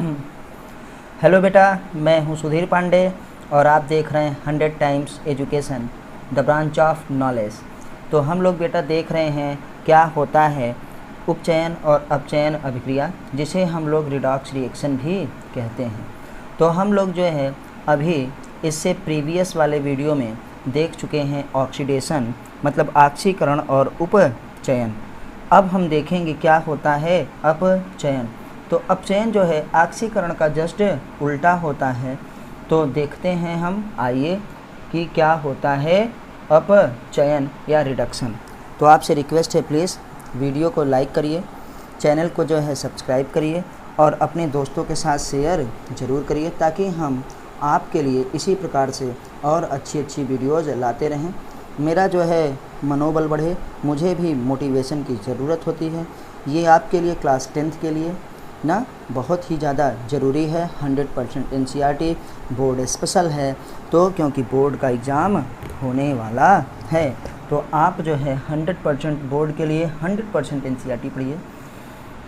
Hello बेटा, मैं हूं सुधीर पांडे और आप देख रहे हैं 100 times education, the branch of knowledge. तो हम लोग बेटा देख रहे हैं क्या होता है उपचयन और अपचयन अभिक्रिया, जिसे हम लोग रिडॉक्स रिएक्शन भी कहते हैं। तो हम लोग जो है अभी इससे प्रीवियस वाले वीडियो में देख चुके हैं ऑक्सीडेशन मतलब ऑक्सीकरण और उपचयन। अब हम देखेंगे क्या होता है अपचयन। तो अपचयन जो है ऑक्सीकरण का जस्ट उल्टा होता है। तो देखते हैं हम, आइए कि क्या होता है अपचयन या रिडक्शन। तो आपसे रिक्वेस्ट है, प्लीज़ वीडियो को लाइक करिए, चैनल को जो है सब्सक्राइब करिए और अपने दोस्तों के साथ शेयर ज़रूर करिए, ताकि हम आपके लिए इसी प्रकार से और अच्छी वीडियोज़ लाते रहें। मेरा जो है मनोबल बढ़े, मुझे भी मोटिवेशन की ज़रूरत होती है। ये आपके लिए क्लास 10th के लिए ना बहुत ही ज़्यादा ज़रूरी है। 100% NCERT बोर्ड स्पेशल है, तो क्योंकि बोर्ड का एग्ज़ाम होने वाला है, तो आप जो है 100% बोर्ड के लिए 100% NCERT पढ़िए।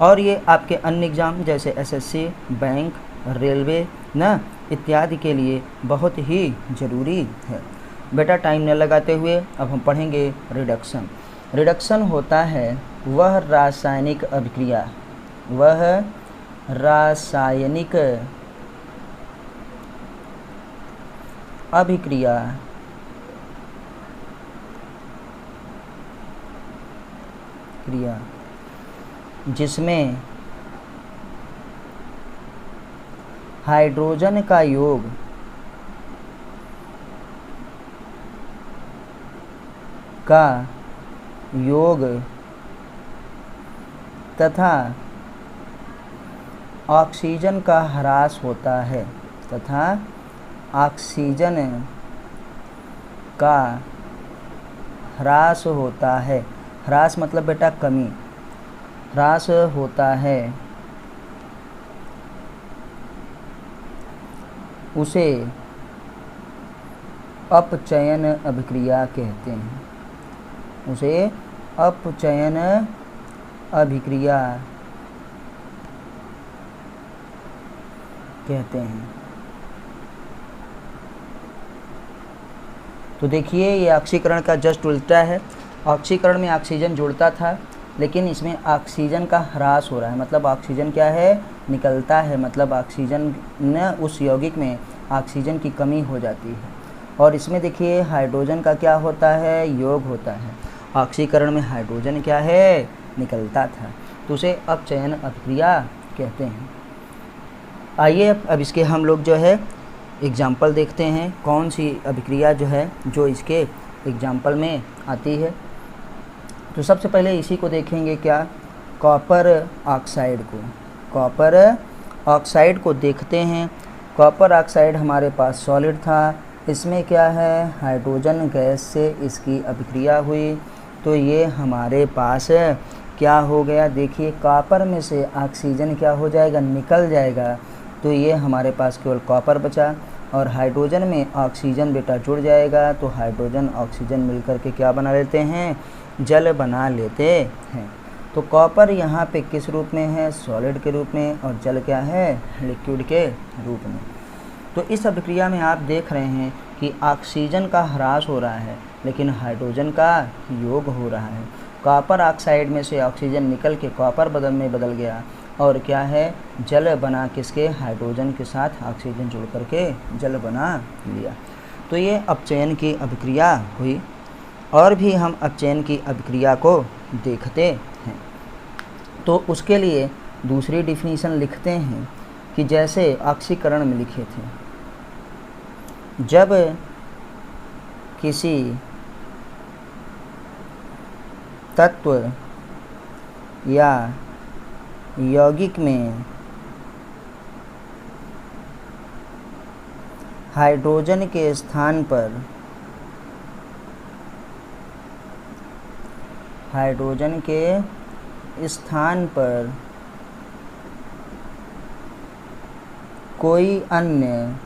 और ये आपके अन्य एग्ज़ाम जैसे SSC, बैंक, रेलवे ना इत्यादि के लिए बहुत ही ज़रूरी है। बेटा टाइम न लगाते हुए अब हम पढ़ेंगे रिडक्शन। रिडक्शन होता है वह रासायनिक अभिक्रिया, वह रासायनिक अभिक्रिया जिसमें हाइड्रोजन का योग तथा ऑक्सीजन का ह्रास होता है, तथा ऑक्सीजन का ह्रास होता है। ह्रास मतलब बेटा कमी, ह्रास होता है, उसे अपचयन अभिक्रिया कहते हैं। उसे अपचयन अभिक्रिया कहते हैं। तो देखिए ये ऑक्सीकरण का जस्ट उल्टा है। ऑक्सीकरण में ऑक्सीजन जुड़ता था, लेकिन इसमें ऑक्सीजन का ह्रास हो रहा है, मतलब ऑक्सीजन क्या है, निकलता है, मतलब ऑक्सीजन न उस यौगिक में ऑक्सीजन की कमी हो जाती है। और इसमें देखिए हाइड्रोजन का क्या होता है, योग होता है। ऑक्सीकरण में हाइड्रोजन क्या है, निकलता था, तो उसे अपचयन अभिक्रिया कहते हैं। आइए अब इसके हम लोग जो है एग्जाम्पल देखते हैं, कौन सी अभिक्रिया जो है जो इसके एग्जाम्पल में आती है। तो सबसे पहले इसी को देखेंगे, क्या, कॉपर ऑक्साइड को। कॉपर ऑक्साइड को देखते हैं। कॉपर ऑक्साइड हमारे पास सॉलिड था, इसमें क्या है, हाइड्रोजन गैस से इसकी अभिक्रिया हुई, तो ये हमारे पास क्या हो गया, देखिए कॉपर में से ऑक्सीजन क्या हो जाएगा, निकल जाएगा, तो ये हमारे पास केवल कॉपर बचा। और हाइड्रोजन में ऑक्सीजन बेटा जुड़ जाएगा, तो हाइड्रोजन ऑक्सीजन मिलकर के क्या बना लेते हैं, जल बना लेते हैं। तो कॉपर यहाँ पे किस रूप में है, सॉलिड के रूप में, और जल क्या है, लिक्विड के रूप में। तो इस अभिक्रिया में आप देख रहे हैं कि ऑक्सीजन का ह्रास हो रहा है, लेकिन हाइड्रोजन का योग हो रहा है। कॉपर ऑक्साइड में से ऑक्सीजन निकल के कॉपर बदल गया, और क्या है, जल बना, किसके, हाइड्रोजन के साथ ऑक्सीजन जुड़ करके जल बना लिया। तो ये अपचयन की अभिक्रिया हुई। और भी हम अपचयन की अभिक्रिया को देखते हैं। तो उसके लिए दूसरी डिफिनीशन लिखते हैं कि जैसे ऑक्सीकरण में लिखे थे, जब किसी तत्व या यौगिक में हाइड्रोजन के स्थान पर कोई अन्य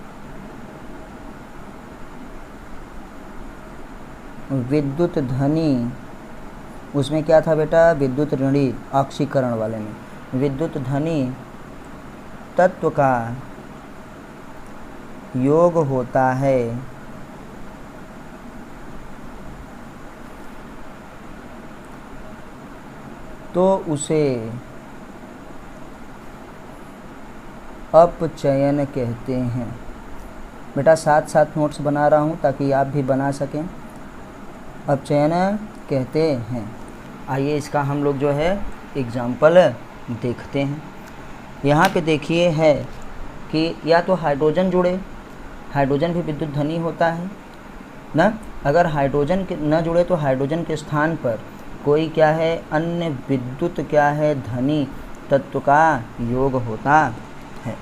विद्युत धनी, उसमें क्या था बेटा, विद्युत ऋणी, ऑक्सीकरण वाले में विद्युत धनी तत्व का योग होता है तो उसे अपचयन कहते हैं। बेटा साथ साथ नोट्स बना रहा हूँ ताकि आप भी बना सकें। अपचयन कहते हैं। आइए इसका हम लोग जो है एग्जाम्पल देखते हैं। यहाँ पे देखिए है कि या तो हाइड्रोजन जुड़े, हाइड्रोजन भी विद्युत धनी होता है ना। अगर हाइड्रोजन न जुड़े तो हाइड्रोजन के स्थान पर कोई क्या है अन्य विद्युत क्या है धनी तत्व का योग होता है।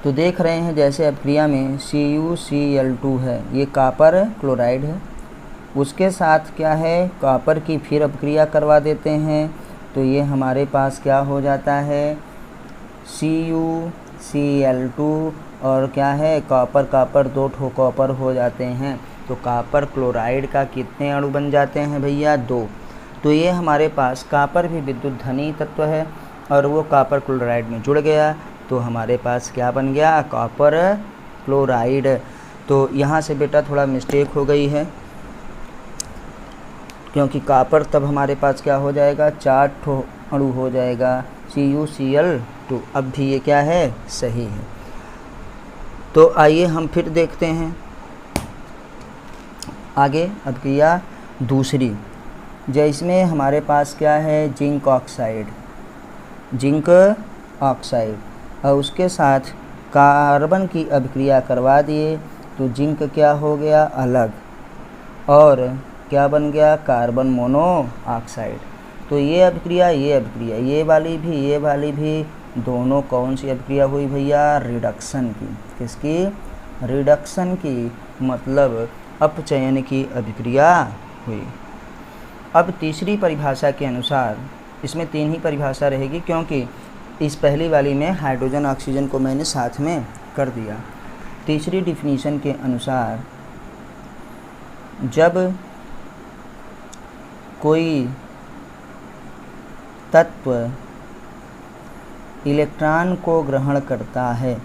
तो देख रहे हैं जैसे अभिक्रिया में CuCl2 है, ये कॉपर क्लोराइड है, उसके साथ क्या है कॉपर की फिर अभिक्रिया करवा देते हैं तो ये हमारे पास क्या हो जाता है CuCl2 और क्या है कॉपर कॉपर 2 ठो कॉपर हो जाते हैं। तो कॉपर क्लोराइड का कितने अणु बन जाते हैं भैया 2। तो ये हमारे पास कॉपर भी विद्युत धनी तत्व है और वो कॉपर क्लोराइड में जुड़ गया तो हमारे पास क्या बन गया कॉपर क्लोराइड। तो यहाँ से बेटा थोड़ा मिस्टेक हो गई है क्योंकि कॉपर तब हमारे पास क्या हो जाएगा 4 ठो अणु हो जाएगा CuCl2। अब भी ये क्या है सही है। तो आइए हम फिर देखते हैं आगे अभिक्रिया दूसरी, जिसमें हमारे पास क्या है जिंक ऑक्साइड और उसके साथ कार्बन की अभिक्रिया करवा दिए तो जिंक क्या हो गया अलग और क्या बन गया कार्बन मोनोऑक्साइड। तो ये अभिक्रिया ये वाली भी दोनों कौन सी अभिक्रिया हुई भैया रिडक्शन की। किसकी रिडक्शन की मतलब अपचयन की अभिक्रिया हुई। अब तीसरी परिभाषा के अनुसार, इसमें 3 ही परिभाषा रहेगी क्योंकि इस पहली वाली में हाइड्रोजन ऑक्सीजन को मैंने साथ में कर दिया। तीसरी डिफिनीशन के अनुसार जब कोई तत्व इलेक्ट्रॉन को ग्रहण करता है,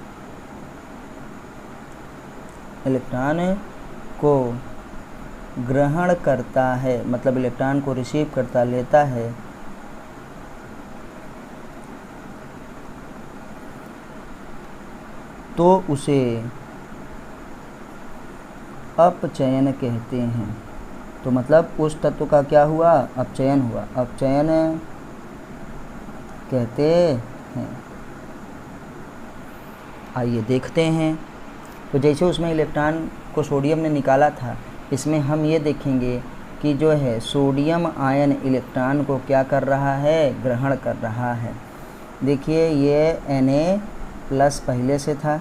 मतलब इलेक्ट्रॉन को रिसीव करता लेता है तो उसे अपचयन कहते हैं। तो मतलब उस तत्व का क्या हुआ अपचयन हुआ, अपचयन कहते हैं। आइए देखते हैं। तो जैसे उसमें इलेक्ट्रॉन को सोडियम ने निकाला था, इसमें हम ये देखेंगे कि जो है सोडियम आयन इलेक्ट्रॉन को क्या कर रहा है ग्रहण कर रहा है। देखिए ये Na+ पहले से था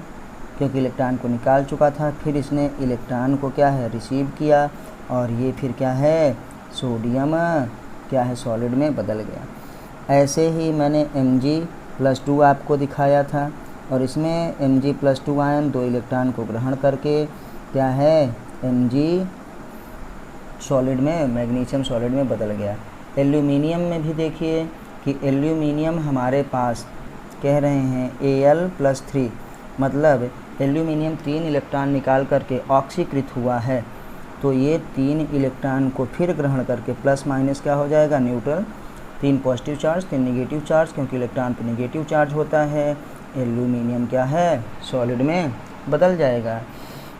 क्योंकि इलेक्ट्रॉन को निकाल चुका था, फिर इसने इलेक्ट्रॉन को क्या है रिसीव किया और ये फिर क्या है सोडियम क्या है सॉलिड में बदल गया। ऐसे ही मैंने Mg+2 आपको दिखाया था और इसमें Mg+2 आयन 2 इलेक्ट्रॉन को ग्रहण करके क्या है Mg सॉलिड में मैग्नीशियम सॉलिड में बदल गया। एल्यूमिनियम में भी देखिए कि एल्यूमिनियम हमारे पास कह रहे हैं Al+3 मतलब एल्यूमिनियम 3 इलेक्ट्रॉन निकाल करके ऑक्सीकृत हुआ है तो ये 3 इलेक्ट्रॉन को फिर ग्रहण करके प्लस माइनस क्या हो जाएगा neutral, 3 positive charge 3 negative charge, क्योंकि इलेक्ट्रॉन पे नेगेटिव चार्ज होता है एल्यूमिनियम क्या है सॉलिड में बदल जाएगा।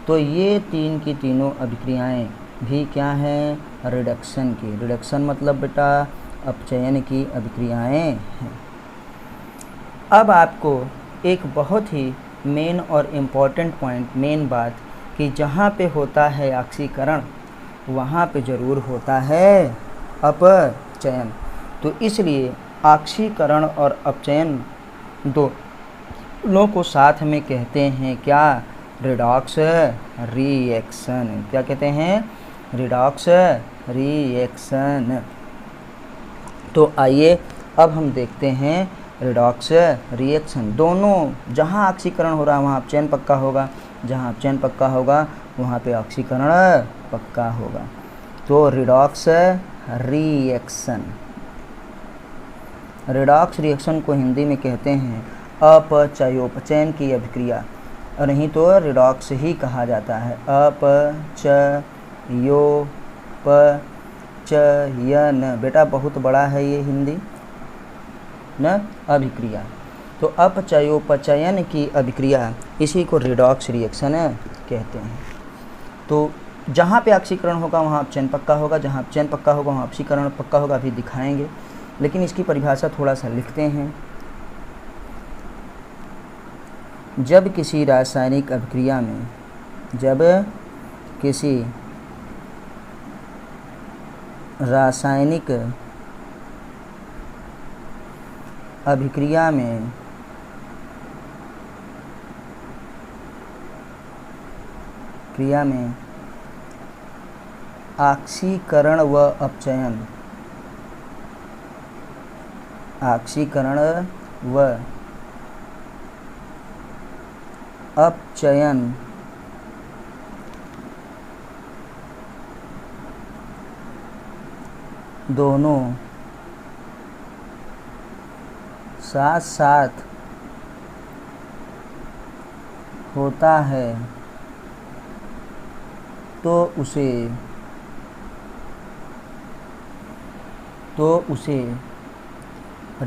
तो ये 3 की तीनों अभिक्रियाएं भी क्या हैं रिडक्शन की। रिडक्शन मतलब बेटा अपचयन की अभिक्रियाएं हैं। अब आपको एक बहुत ही मेन और इम्पॉर्टेंट पॉइंट, मेन बात कि जहाँ पे होता है ऑक्सीकरण वहाँ पे ज़रूर होता है अपचयन। तो इसलिए ऑक्सीकरण और अपचयन दोनों को साथ में कहते हैं क्या रिडॉक्स रिएक्शन। क्या कहते हैं रिडॉक्स रिएक्शन। तो आइए अब हम देखते हैं रिडॉक्स रिएक्शन। दोनों जहाँ ऑक्सीकरण हो रहा है वहाँ अपचयन पक्का होगा, जहाँ अपचयन पक्का होगा वहाँ पे ऑक्सीकरण पक्का होगा। तो रिडॉक्स रिएक्शन, रिडॉक्स रिएक्शन को हिंदी में कहते हैं अपचयोपचयन की अभिक्रिया, और नहीं तो रिडॉक्स ही कहा जाता है। अपचयोपचयन, बेटा बहुत बड़ा है ये हिंदी न, अभिक्रिया। तो अपचयोपचयन की अभिक्रिया, इसी को रिडॉक्स रिएक्शन कहते हैं। तो जहाँ पे ऑक्सीकरण होगा वहाँ अपचयन पक्का होगा, जहाँ अपचयन पक्का होगा वहाँ ऑक्सीकरण पक्का होगा, अभी दिखाएंगे, लेकिन इसकी परिभाषा थोड़ा सा लिखते हैं। जब किसी रासायनिक अभिक्रिया में, जब किसी रासायनिक अभिक्रिया में ऑक्सीकरण व अपचयन, ऑक्सीकरण व अपचयन दोनों साथ साथ होता है तो उसे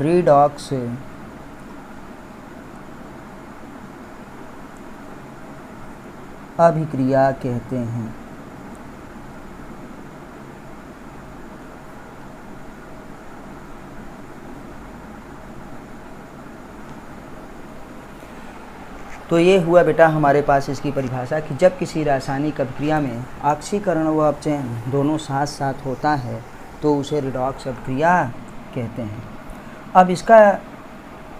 रिडॉक्स अभिक्रिया कहते हैं। तो ये हुआ बेटा हमारे पास इसकी परिभाषा कि जब किसी रासायनिक अभिक्रिया में ऑक्सीकरण व अपचयन दोनों साथ साथ होता है तो उसे रिडॉक्स अभिक्रिया कहते हैं। अब इसका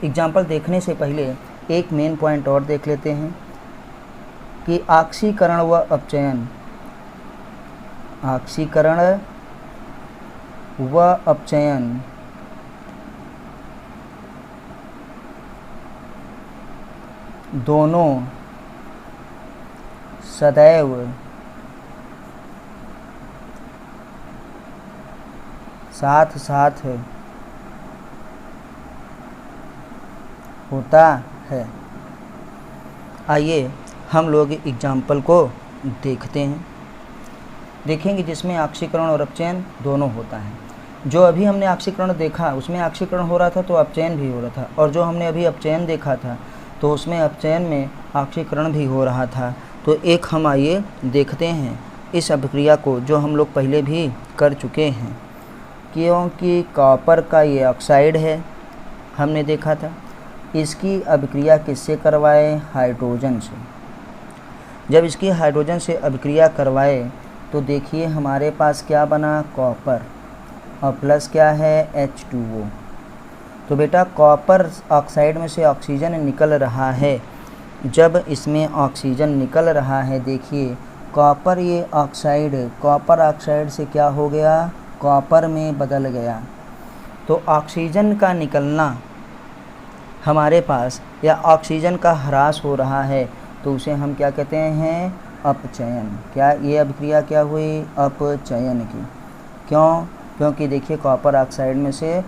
एग्जाम्पल देखने से पहले एक मेन पॉइंट और देख लेते हैं कि ऑक्सीकरण व अपचयन, ऑक्सीकरण व अपचयन दोनों सदैव साथ साथ होता है। आइए हम लोग एग्जाम्पल को देखते हैं, देखेंगे जिसमें ऑक्सीकरण और अपचयन दोनों होता है। जो अभी हमने ऑक्सीकरण देखा उसमें ऑक्सीकरण हो रहा था तो अपचयन भी हो रहा था, और जो हमने अभी अपचयन देखा था तो उसमें अपचयन में ऑक्सीकरण भी हो रहा था। तो एक हम आइए देखते हैं इस अभिक्रिया को जो हम लोग पहले भी कर चुके हैं, क्योंकि कॉपर का ये ऑक्साइड है हमने देखा था। इसकी अभिक्रिया किससे करवाए? हाइड्रोजन से। जब इसकी हाइड्रोजन से अभिक्रिया करवाए तो देखिए हमारे पास क्या बना? कॉपर, और प्लस क्या है? H2O। तो बेटा कॉपर ऑक्साइड में से ऑक्सीजन निकल रहा है। जब इसमें ऑक्सीजन निकल रहा है, देखिए कॉपर, ये ऑक्साइड कॉपर ऑक्साइड से क्या हो गया? कॉपर में बदल गया। तो ऑक्सीजन का निकलना हमारे पास, या ऑक्सीजन का ह्रास हो रहा है, तो उसे हम क्या कहते हैं? अपचयन। क्या ये अभिक्रिया क्या हुई? अपचयन की। क्यों? क्योंकि देखिए कॉपर ऑक्साइड में से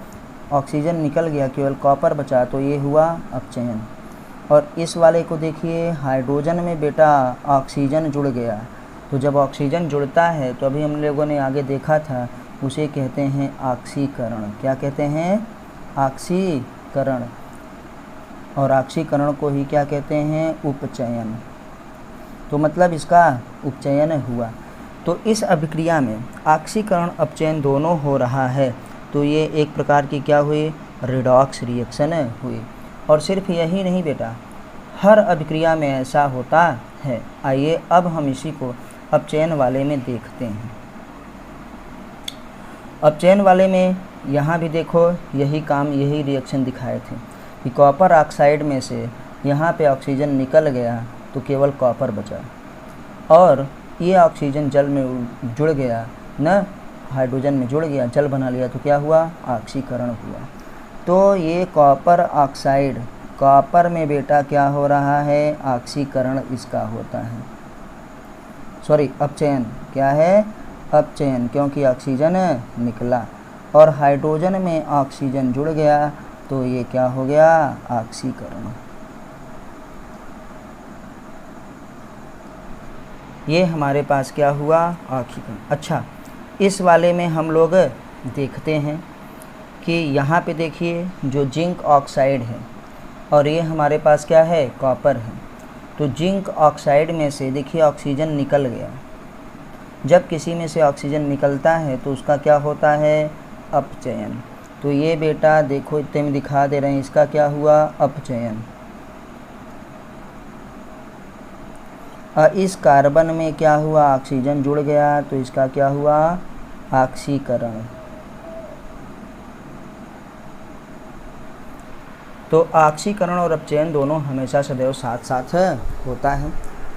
ऑक्सीजन निकल गया, केवल कॉपर बचा, तो ये हुआ अपचयन। और इस वाले को देखिए हाइड्रोजन में बेटा ऑक्सीजन जुड़ गया। तो जब ऑक्सीजन जुड़ता है तो अभी हम लोगों ने आगे देखा था, उसे कहते हैं ऑक्सीकरण। क्या कहते हैं? ऑक्सीकरण। और ऑक्सीकरण को ही क्या कहते हैं? उपचयन। तो मतलब इसका उपचयन हुआ। तो इस अभिक्रिया में ऑक्सीकरण अपचयन दोनों हो रहा है, तो ये एक प्रकार की क्या हुई? रिडॉक्स रिएक्शन हुई। और सिर्फ यही नहीं बेटा, हर अभिक्रिया में ऐसा होता है। आइए अब हम इसी को अपचयन वाले में देखते हैं। अपचयन वाले में यहाँ भी देखो यही काम, यही रिएक्शन दिखाए थे कि कॉपर ऑक्साइड में से यहाँ पे ऑक्सीजन निकल गया तो केवल कॉपर बचा, और ये ऑक्सीजन जल में जुड़ गया, न हाइड्रोजन में जुड़ गया, जल बना लिया, तो क्या हुआ? ऑक्सीकरण हुआ। तो ये कॉपर ऑक्साइड, कॉपर में बेटा क्या हो रहा है? ऑक्सीकरण इसका होता है, सॉरी अपचयन। क्या है? अपचयन, क्योंकि ऑक्सीजन निकला और हाइड्रोजन में ऑक्सीजन जुड़ गया, तो ये क्या हो गया, ऑक्सीकरण। ये हमारे पास क्या हुआ, ऑक्सीकरण। अच्छा, इस वाले में हम लोग देखते हैं कि यहाँ पे देखिए जो जिंक ऑक्साइड है और ये हमारे पास क्या है, कॉपर है। तो जिंक ऑक्साइड में से देखिए ऑक्सीजन निकल गया। जब किसी में से ऑक्सीजन निकलता है तो उसका क्या होता है, अपचयन। तो ये बेटा देखो इतने में दिखा दे रहे हैं, इसका क्या हुआ, अपचयन। और इस कार्बन में क्या हुआ, ऑक्सीजन जुड़ गया, तो इसका क्या हुआ, ऑक्सीकरण। तो ऑक्सीकरण और अपचयन दोनों हमेशा सदैव साथ साथ होता है।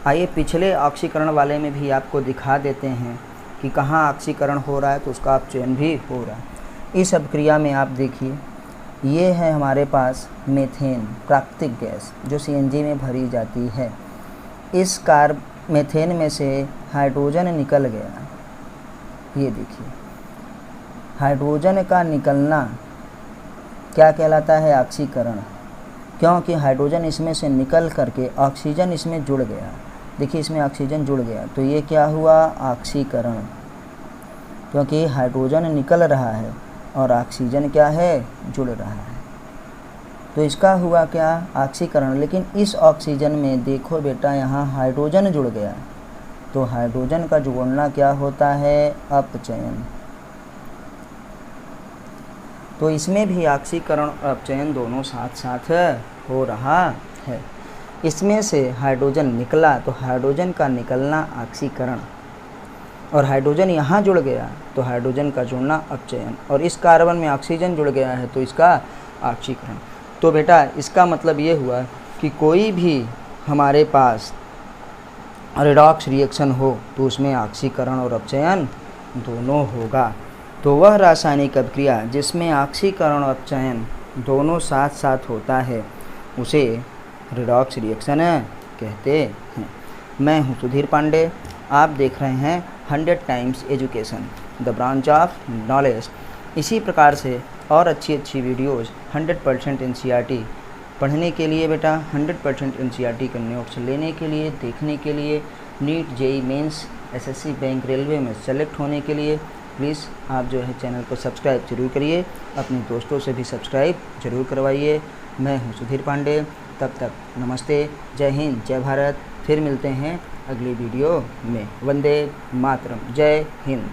आइए पिछले ऑक्सीकरण वाले में भी आपको दिखा देते हैं कि कहाँ ऑक्सीकरण हो रहा है तो उसका अपचयन भी हो रहा है। इस अभिक्रिया में आप देखिए, ये है हमारे पास मेथेन, प्राकृतिक गैस जो सीएनजी में भरी जाती है। इस मेथेन में से हाइड्रोजन निकल गया। ये देखिए हाइड्रोजन का निकलना क्या कहलाता है, ऑक्सीकरण। क्योंकि हाइड्रोजन इसमें से निकल करके ऑक्सीजन इसमें जुड़ गया। देखिए इसमें ऑक्सीजन जुड़ गया तो ये क्या हुआ, ऑक्सीकरण। क्योंकि हाइड्रोजन निकल रहा है और ऑक्सीजन क्या है, जुड़ रहा है, तो इसका हुआ क्या, ऑक्सीकरण। लेकिन इस ऑक्सीजन में देखो बेटा यहाँ हाइड्रोजन जुड़ गया, तो हाइड्रोजन का जोड़ना क्या होता है, अपचयन। तो इसमें भी ऑक्सीकरण और अपचयन दोनों साथ साथ हो रहा है। इसमें से हाइड्रोजन निकला तो हाइड्रोजन का निकलना ऑक्सीकरण, और हाइड्रोजन यहाँ जुड़ गया तो हाइड्रोजन का जुड़ना अपचयन, और इस कार्बन में ऑक्सीजन जुड़ गया है तो इसका ऑक्सीकरण। तो बेटा इसका मतलब ये हुआ कि कोई भी हमारे पास रेडॉक्स रिएक्शन हो तो उसमें ऑक्सीकरण और अपचयन दोनों होगा। तो वह रासायनिक अभिक्रिया जिसमें ऑक्सीकरण और अपचयन दोनों साथ साथ होता है उसे रेडॉक्स रिएक्शन कहते हैं। मैं हूँ सुधीर पांडे, आप देख रहे हैं 100 times education, the branch of knowledge. इसी प्रकार से और अच्छी वीडियोज़ 100% NCERT पढ़ने के लिए बेटा, 100% NCERT के नोट्स लेने के लिए, देखने के लिए, NEET, JEE mains, SSC, bank, railway में सेलेक्ट होने के लिए प्लीज़ आप जो है चैनल को सब्सक्राइब जरूर करिए, अपने दोस्तों से भी सब्सक्राइब जरूर करवाइए। मैं हूँ सुधीर पांडे, तब तक नमस्ते, जय हिंद, जय भारत। फिर मिलते हैं अगली वीडियो में। वंदे मातरम, जय हिंद।